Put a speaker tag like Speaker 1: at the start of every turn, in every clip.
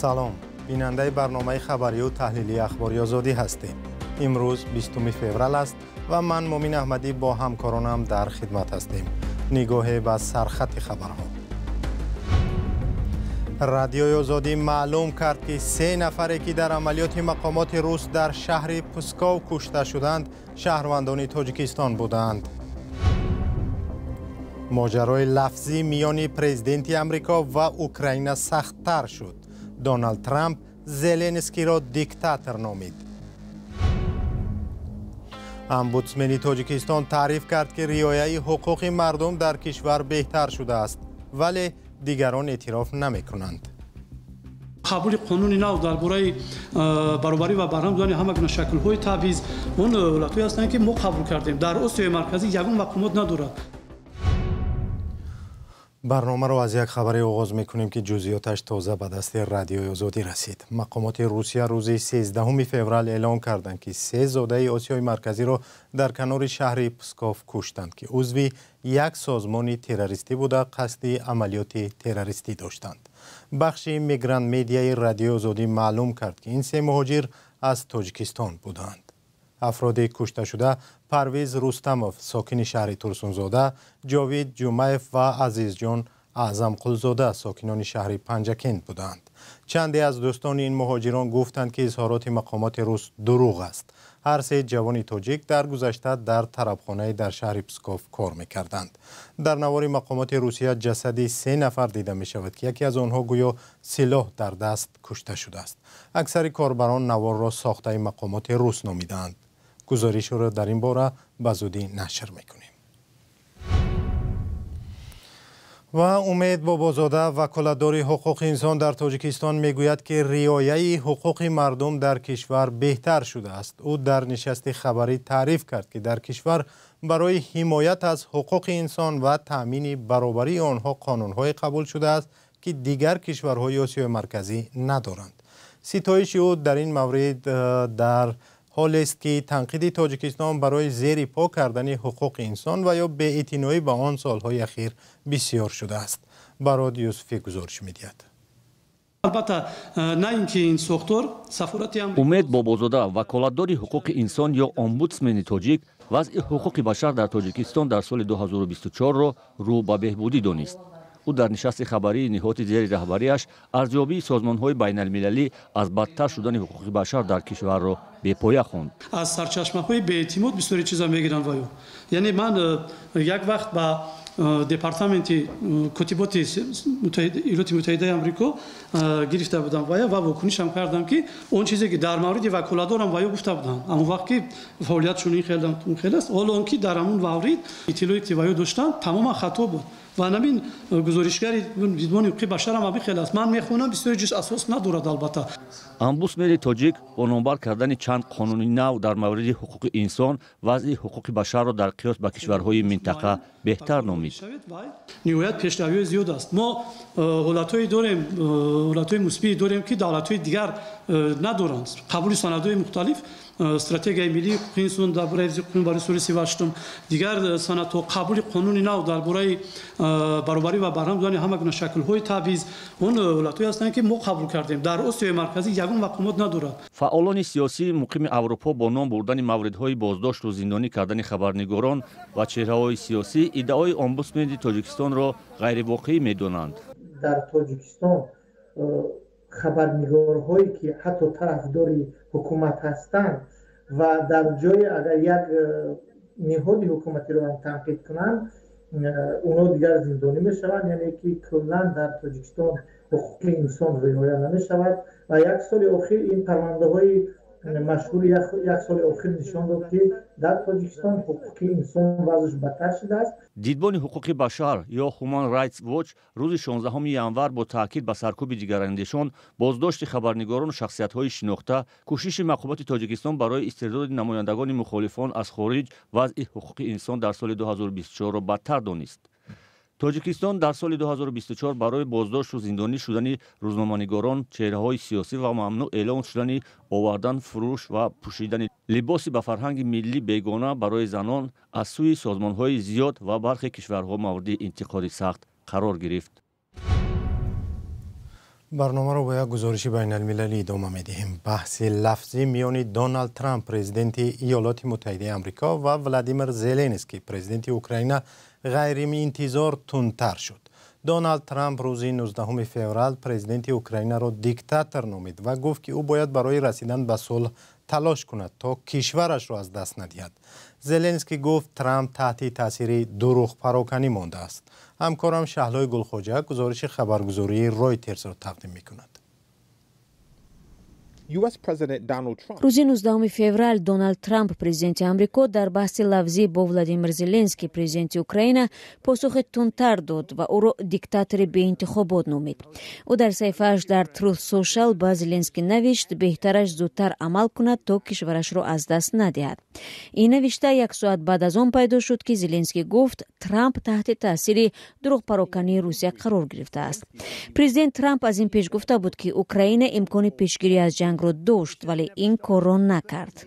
Speaker 1: سلام، بیننده برنامه خبری و تحلیلی اخباری آزادی هستیم. امروز 20 فوریه است و من مومن احمدی با همکارانم در خدمت هستیم. نگاه به سرخط خبرها. رادیوی آزادی معلوم کرد که 3 نفری که در عملیات مقامات روس در شهر پسکو کشته شدند شهروندان تاجیکستان بودند. ماجرای لفظی میان پرزیدنت امریکا و اوکراین سخت‌تر شد. دونالد ترامپ زلنسکی را دیکتاتور نامید. امبودسمن تاجیکستان تعریف کرد که رعایت حقوق مردم در کشور بهتر شده است، ولی دیگران اعتراف نمی‌کنند.
Speaker 2: قبول قانون نو درباره برابری و برهمزنی همه گونه شکل‌های تبعیض اون ولایت‌هایی هستند که ما قبول کردیم. در آسیای مرکزی یگان مقامات ندارد.
Speaker 1: برنامه را از یک خبری آغاز می‌کنیم که جزئیاتش تازه به دست رادیوی آزادی رسید. مقامات روسیه روز 13 فوریه اعلام کردند که 3 زاده آسیای مرکزی را در کنار شهر پسکوف کشتند که عضو یک سازمان تروریستی بوده قصد عملیات تروریستی داشتند. بخش میگرانت میدیای رادیوی آزادی معلوم کرد که این 3 مهاجر از تاجیکستان بودند. افراد کشته شده پرویز رستموف ساکن شهر ترسونزاده، جاوید جومایف و عزیزجان اعظم قلزاده ساکنان شهر پنجکند بودند. چندی از دوستان این مهاجران گفتند که اظهارات مقامات روس دروغ است. هر 3 جوان تاجیک در گذشته در طربخانه در شهر پسکوف کار می‌کردند. در نوار مقامات روسیه جسد 3 نفر دیده می‌شود که یکی از آنها گویا سلاح در دست کشته شده است. اکثر کاربران نوار را ساخته مقامات روس نامیدند. گزارش را در این باره به زودی نشر می‌کنیم. و امید بابازاده وکالتدار حقوق انسان در تاجیکستان میگوید که رعایت حقوق مردم در کشور بهتر شده است. او در نشست خبری تعریف کرد که در کشور برای حمایت از حقوق انسان و تأمین برابری آنها قانون‌های قبول شده است که دیگر کشورهای آسیای مرکزی ندارند. ستایش او در این مورد در حال است که تنقید تاجیکستان برای زیر پا کردن حقوق انسان و یا بی‌اعتنایی به آن سالهای اخیر بسیار شده است. براد یوسفی گزارش می‌دهد.
Speaker 2: البته نه اینکه این ساختار سفارت
Speaker 3: امید بابازاده وکالتدار حقوق انسان یا امبودسمن تاجیک وضع حقوق بشر در تاجیکستان در سال 2024 را رو به بهبودی دانست. او در نشست خبری نهاد زیر رهبریش ارزیابی سازمان‌های بین‌المللی از بدتر شدن حقوق بشر در کشور را بی‌پایه خواند.
Speaker 2: از سرچشمه‌های بی‌اعتماد بسیاری چیزا میگیرن وایو. یعنی من یک وقت با دپارتمنت کتیبات ایالات متحده آمریکا گرفته بودم و واکنشم کردم که اون چیزی که در مورد وکالتدارم وایو گفته بودم اما وقتی فعالیتشون خیلی است حالا اون که در همون مورد اطلاعی که وایو داشتن تمام خطا بود. و همین گزارشگری دیدمان حقوق بشر هم خیلی است. من میخونم بسیاری چیز اساس ندارد. البته
Speaker 3: امبودسمن تاجیک با نامبر کردن چند قانون نو در مورد حقوق انسان وضع حقوق بشر را در قیاس با کشورهای منطقه بهتر نامید.
Speaker 2: نهایت پیشروی زیاد است. ما حالت‌های داریم، حالت‌های مثبت داریم که دولت‌های دیگر ندارند. قبول سندهای مختلف استراتژی ملی حقوق انسان درباره حفظ حقوق برای سال 38 دیگر سندها قبول قانون نو درباره برابری و برهمزنی همه گونه شکل‌های تبعیض اون ولایت‌هایی هستند که ما قبول کردیم. در آسیای مرکزی یگان مقامات ندارد.
Speaker 3: فعالان سیاسی مقیم اروپا با نام بردن موردهای بازداشت و زندانی کردن خبرنگاران و چهره‌های سیاسی ادعای امبودسمن تاجیکستان را غیر واقعی می‌دانند.
Speaker 4: در تاجیکستان خبرنگارهایی که حتی طرفدار حکومت هستند و در جای اگر یک نهاد حکومتی رو هم تنقید کنند اونا دیگر زندانی می شوند. یعنی که کلا در تاجیکستان حقوق انسان رعایت نمی شود و یک سال اخیر این پرونده های مشهور یک سال اخیر نشان داد که در تاجیکستان حقوق انسان وضعش بدتر شده است.
Speaker 3: دیدبان حقوق بشر یا Human Rights Watch روز 16 ینور با تاکید به سرکوب جگراندیشان، بازداشت خبرنگاران و شخصیت‌های شناخته، کوشش مقامات تاجیکستان برای استرداد نمایندگان مخالفان از خارج وضع حقوق انسان در سال 2024 را بدتر دانست. تاجیکستان در سال 2024 برای بازداشت و زندانی شدن روزنامه‌نگاران، چهره‌های سیاسی و ممنوع اعلام شدن آوردن، فروش و پوشیدن لباس به فرهنگ ملی بیگانه برای زنان از سوی سازمان‌های زیاد و برخی کشورها مورد انتقاد سخت قرار گرفت.
Speaker 1: برنامه رو با یک گزارش بین المللی ادامه میدهیم. بحث لفظی میان دونالد ترامپ پرزیدنت ایالات متحده آمریکا و ولادیمیر زلنسکی پرزیدنت اوکراین غیر انتظار تندتر شد. دونالد ترامپ روز 19 فوریه پرزیدنت اوکراین را دیکتاتور نامید و گفت که او باید برای رسیدن به صلح تلاش کند تا کشورش را از دست ندهد. زلنسکی گفت ترامپ تحت تاثیر دروغ پراکنی مانده است. همکارم شهلای گلخوجه گزارش خبرگزاری رویترز را تقدیم می‌کند.
Speaker 5: روز 19 فеврал دونالد ترامپ президент آمریکا در بحث لفظی با ولادیمیر زلنسکی президент اوکراین پاسخ تندتر داد و او را دیکتاتور بی انتخابات نامید. او در صفحه‌اش در تروث سوشال با زلنسکی نوشت بهترش زودتر عمل کند تا کشورش را از دست ندهد. این نوشته یک ساعت بعد از آن پیدا شد که زلنسکی گفت ترامپ تحت تاثیر دروغ پراکنی روسیه قرار گرفته است. президент ترامپ از این پیش گفته بود که اوکراین امکان پیشگیری از جنگ رو داشت ولی این کار را نکرد.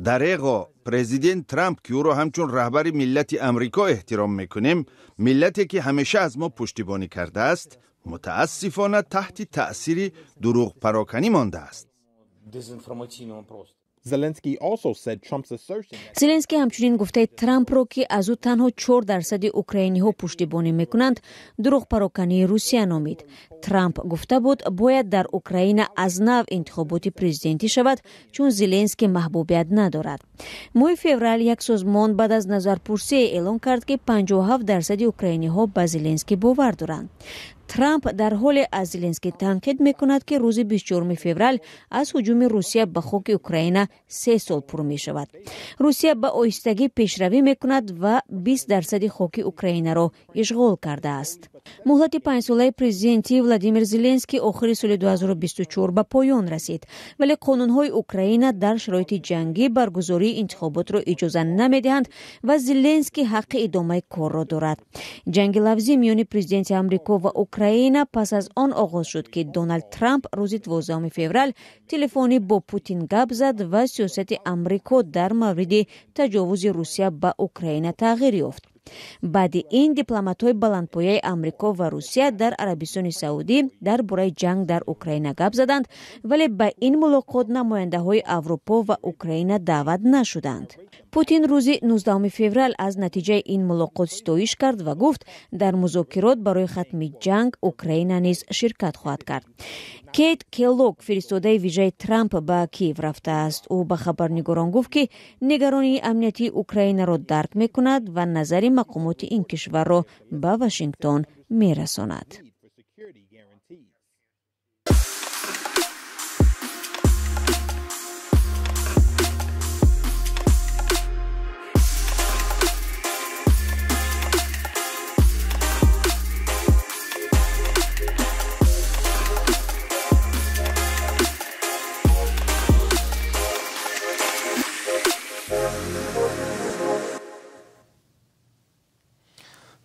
Speaker 6: دریغا پرزیدنت ترامپ که او را همچون رهبر ملت امریکا احترام میکنیم، ملتی که همیشه از ما پشتیبانی کرده است، متاسفانه تحت تأثیر دروغ پراکنی مانده است.
Speaker 5: زلنسکی همچنین گفته ترامپ رو که از او تنها 4% اوکراینی ها پشتیبانی میکنند دروغ پراکنی روسیه نامید. ترامپ گفته بود باید در اوکراین از نو انتخاباتی پرزیدنتی شود چون زلنسکی محبوبیت ندارد. ماه فوریه یک سازمان بعد از نظرپرسی اعلام کرد که 57% اوکراینی ها به زلنسکی باور دارند. ترامپ در حال از زلنسکی تنقید میکند که روز 24 فوریه از هجوم روسیه به خاک اوکراین 3 سال پر می شود. روسیه به آهستگی پیشروی میکند و 20% خاک اوکراین را اشغال کرده است. مهلت 5 ساله پرزیدنتی ولادیمیر زلنسکی آخر سال 2024 به پایان رسید ولی قانون‌های اوکراین در شرایط جنگی برگزاری انتخابات را اجازه نمیدهند و زلنسکی حق ادامه کار را دارد. جنگ لفظی میان پرزیدنت آمریکا و اوکراین پس از آن آغاز شد که دونالد ترامپ روز 12 فوریه تلفنی با پوتین گپ زد و سیاست آمریکا در مورد تجاوز روسیه به اوکراین تغییر یافت. بعد این دیپلمات‌های بلندپایه آمریکا و روسیه در عربستان سعودی درباره جنگ در اوکراین گپ زدند ولی به این ملاقات نماینده‌های اروپا و اوکراین دعوت نشدند. پوتین روز 19 فوریه از نتیجه این ملاقات ستایش کرد و گفت در مذاکرات برای ختم جنگ اوکراین نیز شرکت خواهد کرد. کیت کلوگ فرستاده ویژه ترامپ به کیف رفته است. او به خبرنگاران گفت که نگرانی امنیتی اوکراین را درک می‌کند و نظر مقامات این کشور را به واشنگتن می‌رساند.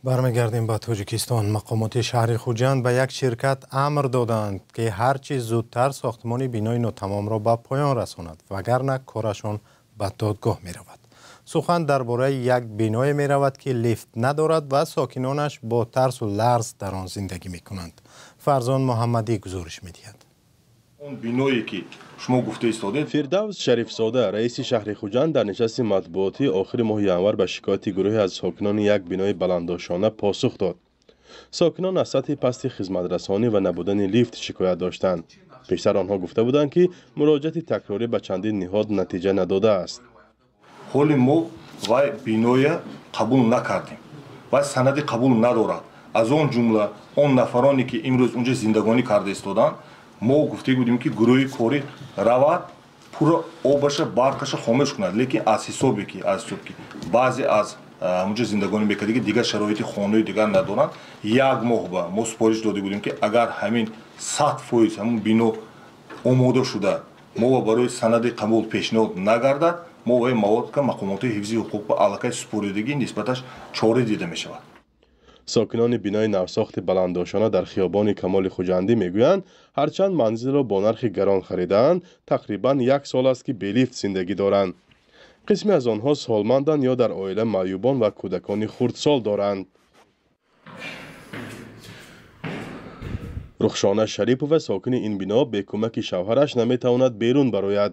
Speaker 1: برمیگردیم به تاجیکستان. مقامات شهر خوجند به یک شرکت امر دادند که هرچی زودتر ساختمان بینای ناتمام را به پایان رساند وگرنه کارشان به دادگاه می رود. سخن درباره یک بینای می رود که لیفت ندارد و ساکنانش با ترس و لرز در آن زندگی می کنند. فرزان محمدی گزارش می دهد.
Speaker 7: اون بینایی که شما گفته ایستادید.
Speaker 8: فردوس شریف زاده رئیس شهر خوجند در نشست مطبوعاتی آخر ماه ینور به شکایت گروهی از ساکنان یک بینای بلندآشانه پاسخ داد. ساکنان از سطح پست خدمترسانی و نبودن لیفت شکایت داشتند. پیشتر آنها گفته بودند که مراجعت تکراری به چندین نهاد نتیجه نداده است.
Speaker 7: حال ما و بینای قبول نکردیم و سند قبول ندارد. از اون جمله اون نفرانی که امروز اونجا زندگانی کرده ایستادند ما گفته بودیم که گروه کاری رواد پورا آبش برقش خاموش کند لیکن از حسابی که بعضی از اونجا زندگانی میکرده که دیگر شرایط خانه دیگر ندارند یک ماه با ما سپارش داده بودیم که اگر همین 100% همون بینو آماده شده ما برای سند قبول پیشنهاد نگردد ما و مواد که مقامات حفظی حقوق به علاقه سپردگی نسبتش چاره دیده میشود.
Speaker 8: ساکنان بینای نوساخت بلندآشانه در خیابان کمال خوجندی میگویند هرچند منزل را با نرخ گران خریدند تقریبا 1 سال است که بی لیفت زندگی دارند. قسمی از آنها سالمندند یا در عائله معیوبان و کودکان خردسال دارند. رخشانه شریپوف ساکن این بنا به کمک شوهرش نمیتواند بیرون براید.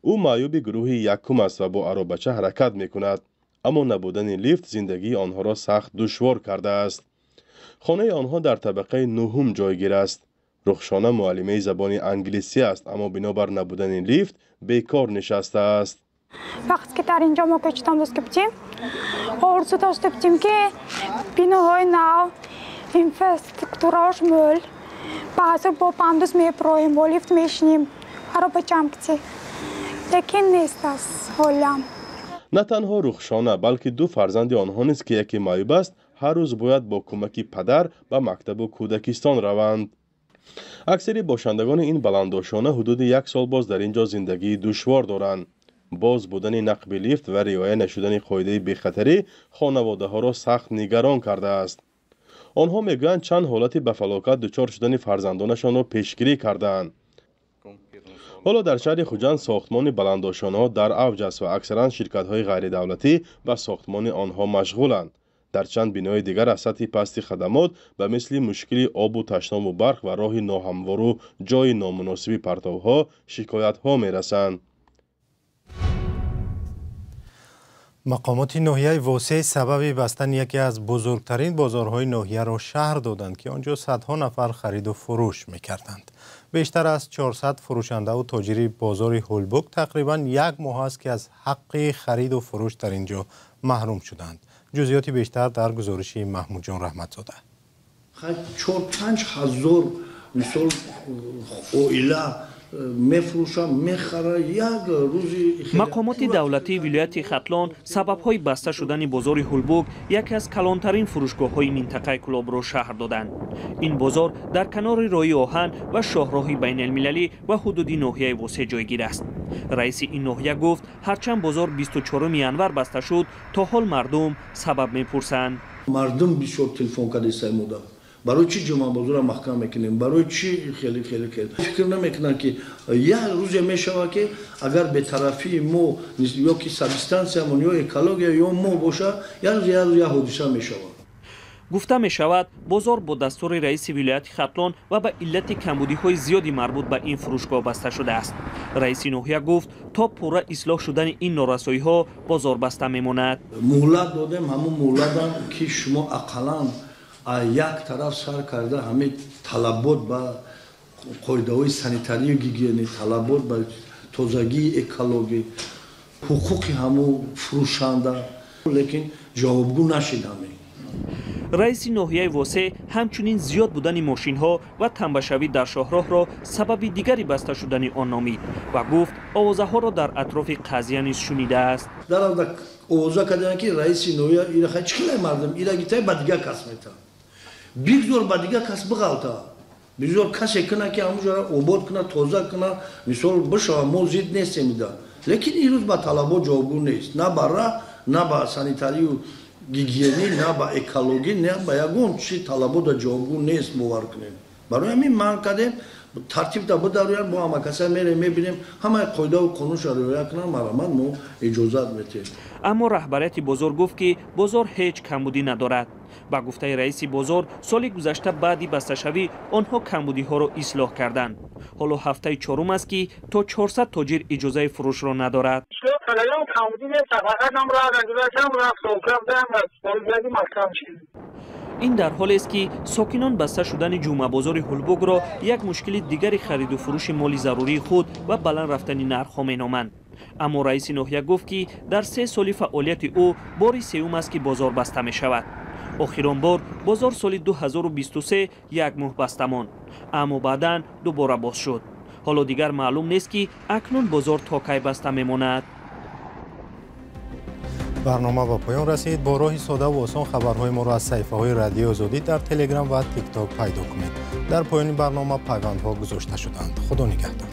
Speaker 8: او معیوب گروه یکم است و با عربچه حرکت میکند، اما نبودن لیفت زندگی آنها را سخت دشوار کرده است. خانه آنها در طبقه نهم جایگیر است. رخشانه معلمه زبان انگلیسی است، اما بنابر نبودن لیفت بیکار نشسته است.
Speaker 9: وقتی که در اینجا ما کشتم دوست کردیم، آرزو داشته بودیم که بیناهای نو، اینفراستراکتوراش مول، بعضی با پاندوس میپرویم با لیفت میشنیم، عربچه هم کسی. لیکن نیست است حالم.
Speaker 8: نه تنها رخشانه بلکه دو فرزند آنها نیز که یکی معیوب است، هر روز باید با کمک پدر به مکتب کودکستان روند. اکثری باشندگان این بلندآشانه حدود 1 سال باز در اینجا زندگی دشوار دارند. باز بودن نقب لیفت و رعایت نشدن قاعده بی‌خطری خانواده ها را سخت نگران کرده است. آنها میگویند چند حالتی به فلاکت دچار شدن فرزندانشان را پیشگیری کردند. حالا در شهر خوجند ساختمان بلندآشانه ها در اوج است و اکثرا شرکت های غیر دولتی به ساختمان آنها مشغولند. در چند بنای دیگر از سطح پست خدمات به مثل مشکل آب و تشناب و برق و راه ناهموار و جای نامناسب پرتوها شکایت ها می رسند.
Speaker 1: مقامات ناحیه واسه سبب بستن یکی از بزرگترین بازارهای ناحیه را شهر دادند که آنجا صدها نفر خرید و فروش می‌کردند. بیشتر از 400 فروشنده و تاجر بازار هولبوک تقریباً 1 ماه است که از حق خرید و فروش در اینجا محروم شدند. جزئیات بیشتر در گزارش محمود جان رحمتزاده.
Speaker 10: 4-5 هزار مثال اویله
Speaker 11: مقامات دولتی ولایت ختلان سبب‌های بسته شدن بازار هولبوک یکی از کلانترین فروشگاه‌های منطقه کلابرو شهر دادند. این بازار در کنار راه آهن و شاهراه بین المللی و حدود ناحیه واسه جایگیر است. رئیس این ناحیه گفت هرچند بازار 24 ینور بسته شد، تا حال مردم سبب می‌پرسند.
Speaker 10: مردم بسیار تلفن کرده سایمودا. برای چی جمعه بازار را محکم میکنیم؟ برای چی خیلی فکر نمیکنن که یک روز میشوه که اگر به طرفی مو یا که سابستانسیامون یا اکولوژی یا مو باشه یا حادثه میشوه.
Speaker 11: گفته می شود بازار با دستور رئیس ولایت ختلان و به علت کمبودی های زیادی مربوط به این فروشگاه بسته شده است. رئیس ناحیه گفت تا پورا اصلاح شدن این نارسایی ها بازار بسته میماند.
Speaker 10: مهلت دادیم، همون مهلتم که شما اقلا یک طرف سر کرده همه طلبات به قاعده‌های سانیتاری و گیگیانی، طلبات به تازگی اکولوژی، حقوق همو فروشنده، لیکن جوابگو نشد همه.
Speaker 11: رئیس ناحیه واسه همچنین زیاد بودن ماشین ها و تنبشوی در شاهراه را سبب دیگری بسته شدن آن نامید و گفت آوازه ها را در اطراف قضیه نیز شنیده است.
Speaker 10: در آوازه کردن که رئیس ناحیه اینا خیلی چیکار مردم اینا گیته با دیگه کس میتن. بیگزور با دیگه کس بغلتا. بیگزور کسی کنه که همونجا آباد کنه، تازه کنه، مثال بشه موزید نیست میدن. لیکن این روز با طلبات جوابگو نیست. نه برای نه با سانیتاری و گیگیانی، نه با اکولوژی، نه با یگون چی طلبات جوابگو نیست باور کنیم. برای همین من کردیم ترتیب تا بدارویان با همه کسا میبینیم همه قاعده و قانونش را رعایت کنن، مرامت ما اجازت میدیم.
Speaker 11: اما رهبریت بازار گفت که بازار هیچ کمبودی ندارد. با گفته رئیس بازار سال گذشته بعدی بسته شوی آنها کمبودی ها را اصلاح کردند. حالا هفته چهارم است که تا 400 تاجر اجازه فروش را ندارد. این در حالی است که ساکنان بسته شدن جمعه بازار هولبوک را یک مشکل دیگری خرید و فروش مالی ضروری خود و بلند رفتن نرخ‌ها مینامند. اما رئیس ناحیه گفت که در 3 سال فعالیت او باری سوم است که بازار بسته می شود. آخرین بار بازار سال 2023 1 ماه بسته ماند، اما بعداً دوباره باز شد. حالا دیگر معلوم نیست که اکنون بازار تا کی بسته میماند.
Speaker 1: برنامه با پایان رسید. با راه ساده و آسان خبرهای ما را از صفحه‌های رادیو آزادی در تلگرام و تیک تاک پیدا کنید. در پایان برنامه پیوندها گذاشته شدند. خدا نگهدار.